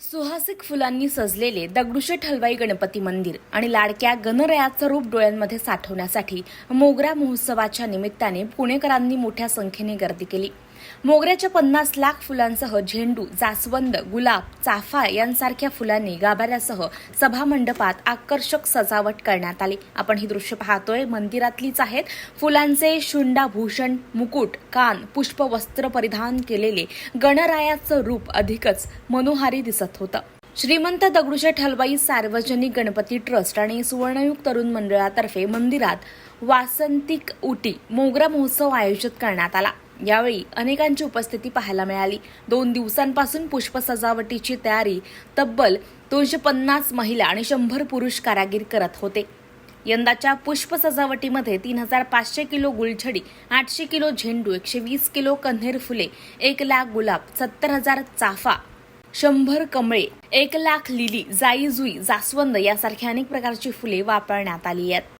सुहासिक फुलांनी सजलेले दगडूशेठ हलवाई गणपती मंदिर आणि लाडक्या गणरायाचं रूप डोळ्यांमध्ये साठवण्यासाठी मोगरा महोत्सवाच्या निमित्ताने पुणेकरांनी मोठ्या संख्येने गर्दी केली. मोगऱ्याच्या 50 लाख फुलांसह झेंडू, जास्वंद, गुलाब, चाफा यांसारख्या फुलांनी गाभाऱ्यासह सभामंडपात आकर्षक सजावट करण्यात आली. आपण ही दृश्य पाहतोय मंदिरातलीच आहेत. फुलांचे शुंडाभूषण, मुकुट, कान, पुष्पवस्त्र परिधान केलेले गणरायाचं रूप अधिकच मनोहारी दिसत होतं. श्रीमंत दगडूशेठ हलवाई सार्वजनिक गणपती ट्रस्ट आणि सुवर्णयुग तरुण मंडळातर्फे मंदिरात वासंतिक उटी मोगरा महोत्सव आयोजित करण्यात आला. यावेळी अनेकांची उपस्थिती पाहायला मिळाली. 2 दिवसांपासून पुष्प सजावटीची तयारी तब्बल 250 महिला आणि 100 पुरुष कारागीर करत होते. यंदाच्या पुष्प सजावटीमध्ये 3500 किलो गुलछडी, 800 किलो झेंडू, 120 किलो कण्हेर फुले, 1 लाख गुलाब, 70,000 चाफा, 100 कमळे, 1 लाख लिली, जाई जुई, जास्वंद यासारख्या अनेक प्रकारची फुले वापरण्यात आली आहेत.